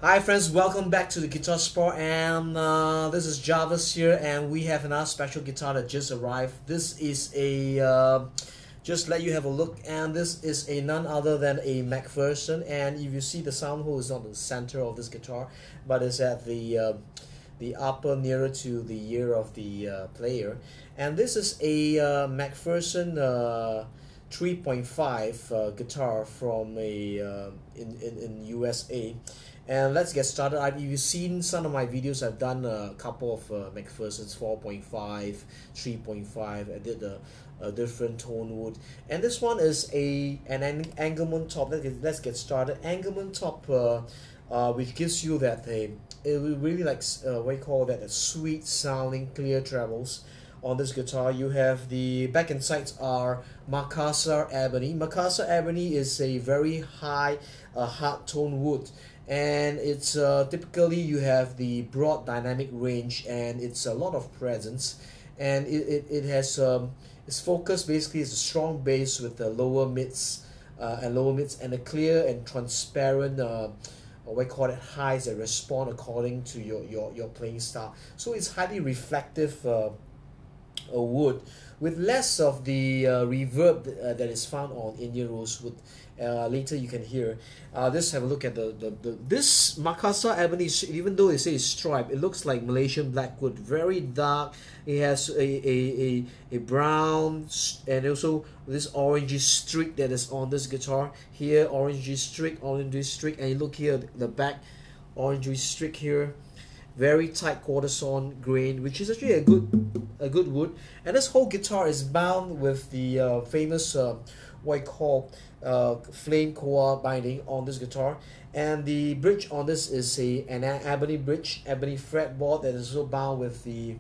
Hi friends, welcome back to the Guitar Sport, and this is Jarvis here, and we have another special guitar that just arrived. This is a just let you have a look, and this is a none other than a Mcpherson. And if you see, the sound hole is not the center of this guitar, but it's at the upper, nearer to the ear of the player. And this is a Mcpherson 3.5 guitar from a in USA. And let's get started. If you've seen some of my videos, I've done a couple of Mcpherson's 4.5, 3.5. I did a different tone wood, and this one is an Engelmann top. Let's get started. Engelmann top, which gives you that it really like what you call that, a sweet sounding clear trebles. On this guitar, you have the back and sides are Maccassar Ebony. Maccassar Ebony is a very high hard tone wood, and it's typically you have the broad dynamic range, and it's a lot of presence, and it has its focus basically is a strong bass with the lower mids and a clear and transparent what we call it highs that respond according to your playing style. So it's highly reflective wood with less of the reverb that is found on Indian rosewood. Later you can hear. Let's have a look at this Maccassar Ebony. Even though they say it's striped, it looks like Malaysian blackwood, very dark. It has a brown and also this orangey streak that is on this guitar here. Orangey streak, and you look here, the back orangey streak here. Very tight quarter-sawn grain, which is actually a good wood. And this whole guitar is bound with the famous what I call flame koa binding on this guitar. And the bridge on this is an ebony bridge, ebony fretboard that is also bound with the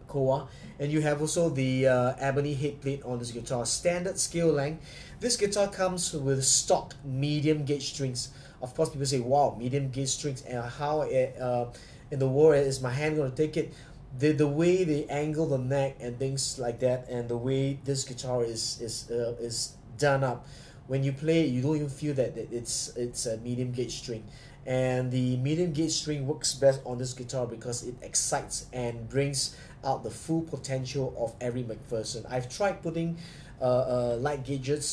koa. And you have also the ebony head plate on this guitar. Standard scale length. This guitar comes with stock medium gauge strings. Of course, people say, wow, medium gauge strings, and how in the world is my hand going to take it? The way they angle the neck and things like that, and the way this guitar is done up, when you play it, you don't even feel that it's a medium gauge string. And the medium gauge string works best on this guitar because it excites and brings out the full potential of every Mcpherson. I've tried putting light gauge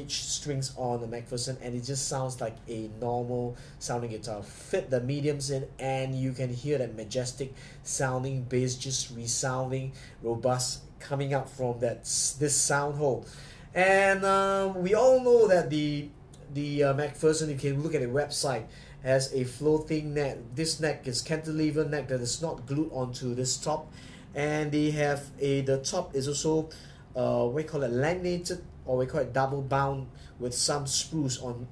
strings on the Mcpherson, and it just sounds like a normal sounding guitar. Fit the mediums in, and you can hear that majestic sounding bass just resounding robust coming out from this sound hole. And we all know that the Mcpherson, if you look at the website, has a floating neck. This neck is cantilever neck that is not glued onto this top, and they have the top is also we call it laminated, or we call it double bound with some spruce on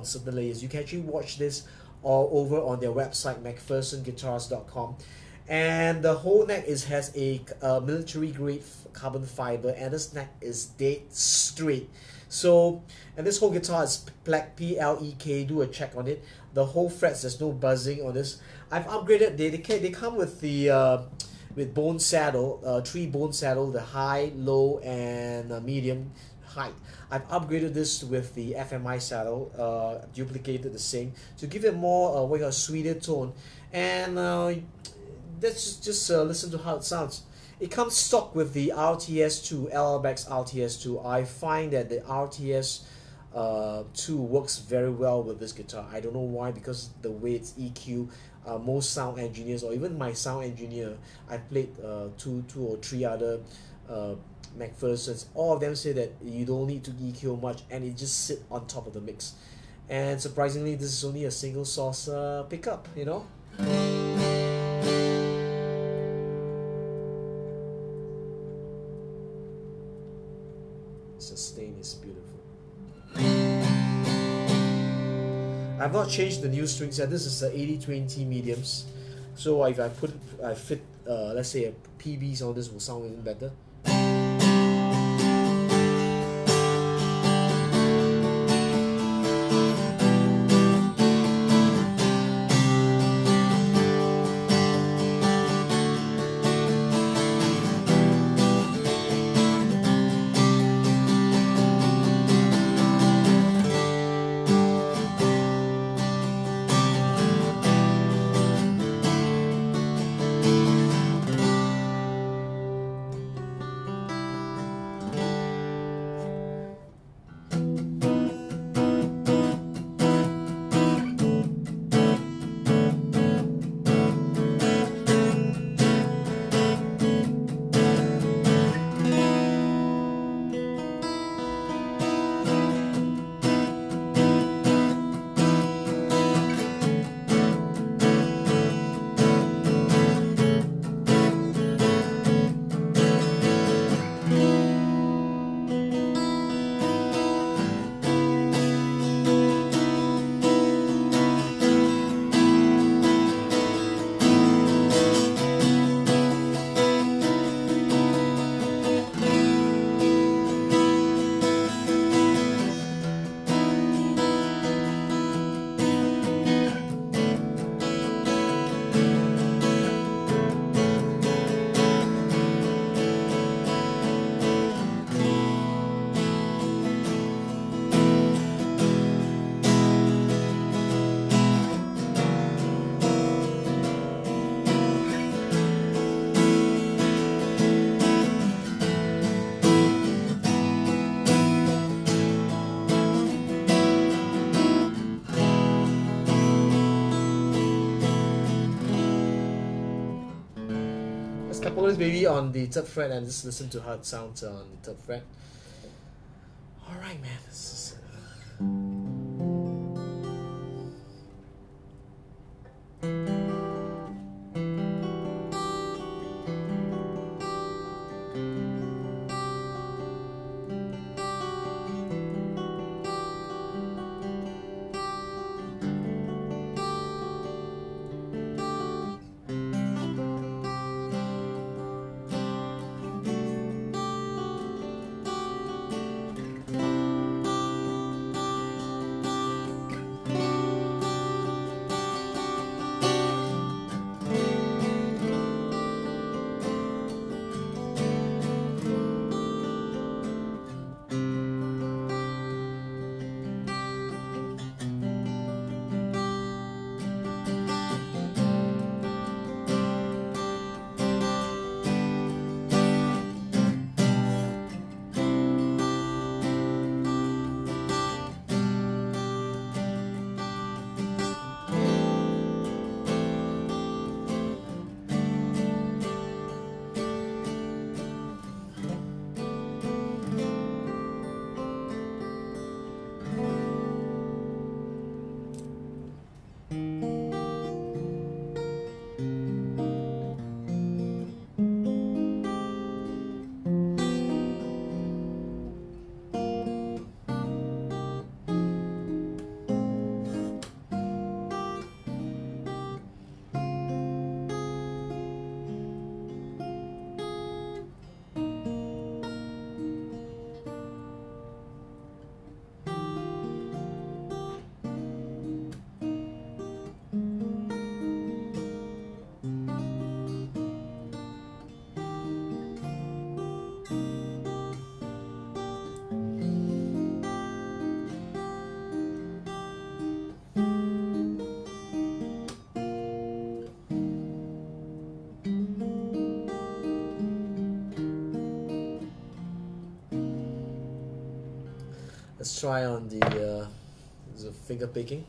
certain layers. You can actually watch this all over on their website, mcphersonguitars.com. And the whole neck has a military grade carbon fiber, and this neck is dead straight. So, and this whole guitar is PLEK. Do a check on it. The whole frets, there's no buzzing on this. I've upgraded. They come with the with bone saddle, 3 bone saddle, the high, low, and medium height. I've upgraded this with the FMI saddle, duplicated the same to give it more a sweeter tone. And let's just listen to how it sounds. It comes stock with the RTS2, LR RTS2. I find that the RTS2 works very well with this guitar. I don't know why, because the way it's EQ. Most sound engineers, or even my sound engineer, I played two or three other Mcphersons. All of them say that you don't need to EQ much, and it just sit on top of the mix. And surprisingly, this is only a single source pickup, you know. Sustain is beautiful. I've not changed the new string set. This is the 80-20 mediums. So if I fit let's say a PBs on this, will sound even better. Scapulo's Baby on the 3rd fret, and just listen to how it sounds on the 3rd fret. Alright, man. This is, let's try on the finger picking.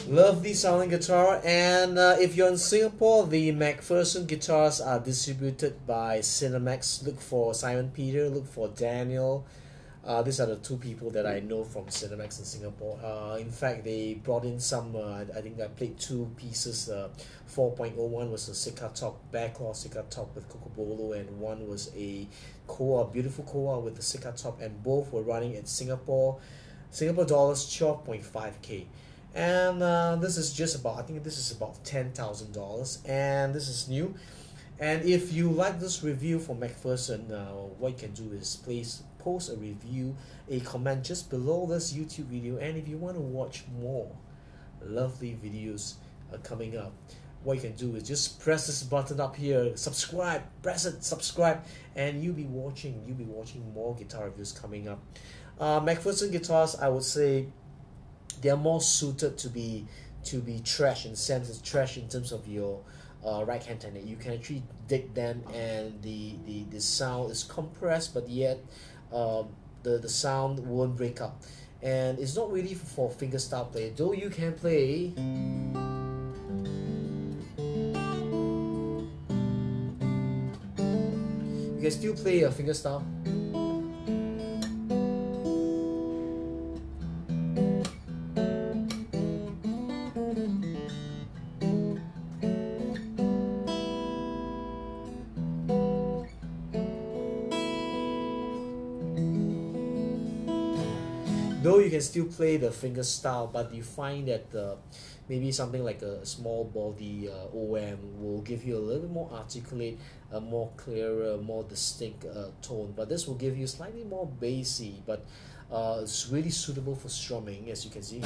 Lovely sounding guitar. And if you're in Singapore, the Mcpherson guitars are distributed by Cinemax. Look for Simon Peter, look for Daniel. These are the two people that I know from Cinemax in Singapore. In fact, they brought in some, I think I played two pieces. 4.01 was a Sika top, Bearclaw Sika top with Kokobolo, and one was a Koa, beautiful Koa with the Sika top, and both were running at Singapore dollars 12.5k. And this is just about, I think this is about $10,000, and this is new. And if you like this review for Mcpherson, what you can do is please post a review, a comment just below this YouTube video. And if you want to watch more lovely videos coming up, what you can do is just press this button up here, subscribe, press it, subscribe, and you'll be watching more guitar reviews coming up. Mcpherson guitars, I would say they are more suited to be trash, in sense it's trash in terms of your right hand technique. You can actually dig them, and the sound is compressed, but yet the sound won't break up. And it's not really for fingerstyle play, though you can play. You can still play a fingerstyle. Though you can still play the fingerstyle, but you find that maybe something like a small body OM will give you a little bit more articulate, a more clearer, more distinct tone. But this will give you slightly more bassy, but it's really suitable for strumming, as you can see.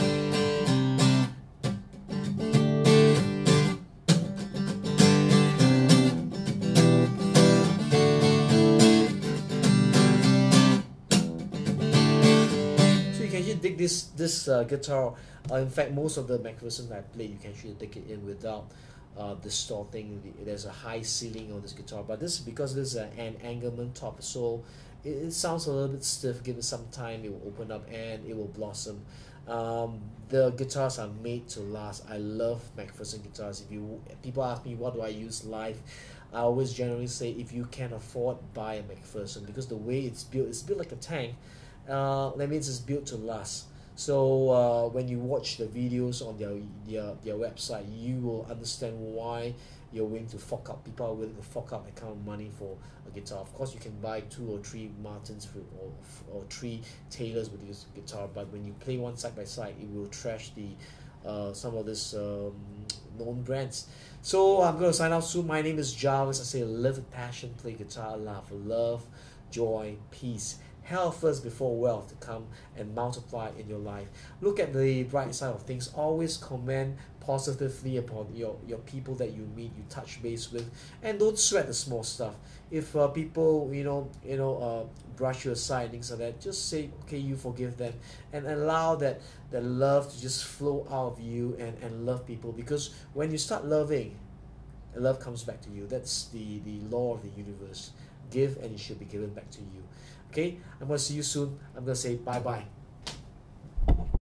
Dig this guitar. In fact, most of the Mcpherson I play, you can actually dig it in without distorting. There's a high ceiling on this guitar, but this, because this is an Engelmann top, so it sounds a little bit stiff. Give it some time, it will open up and it will blossom. The guitars are made to last. I love Mcpherson guitars. If people ask me what do I use live, I always generally say, if you can afford, buy a Mcpherson, because the way it's built like a tank. That means it's built to last. So when you watch the videos on their website, you will understand why you're willing to fork up. People are willing to fork up that kind of money for a guitar. Of course, you can buy 2 or 3 Martins or 3 Taylors with this guitar, but when you play one side by side, it will trash some of this known brands. So I'm going to sign out soon. My name is Jarvis. I say live with passion, play guitar, laugh, love, joy, peace. Health first before wealth to come and multiply in your life. Look at the bright side of things. Always comment positively upon your people that you meet, you touch base with, and don't sweat the small stuff. If people brush you aside, things like that, just say okay, you forgive them, and allow that love to just flow out of you, and love people, because when you start loving, love comes back to you. That's the law of the universe. Give and it should be given back to you. Okay, I'm going to see you soon. I'm going to say bye-bye.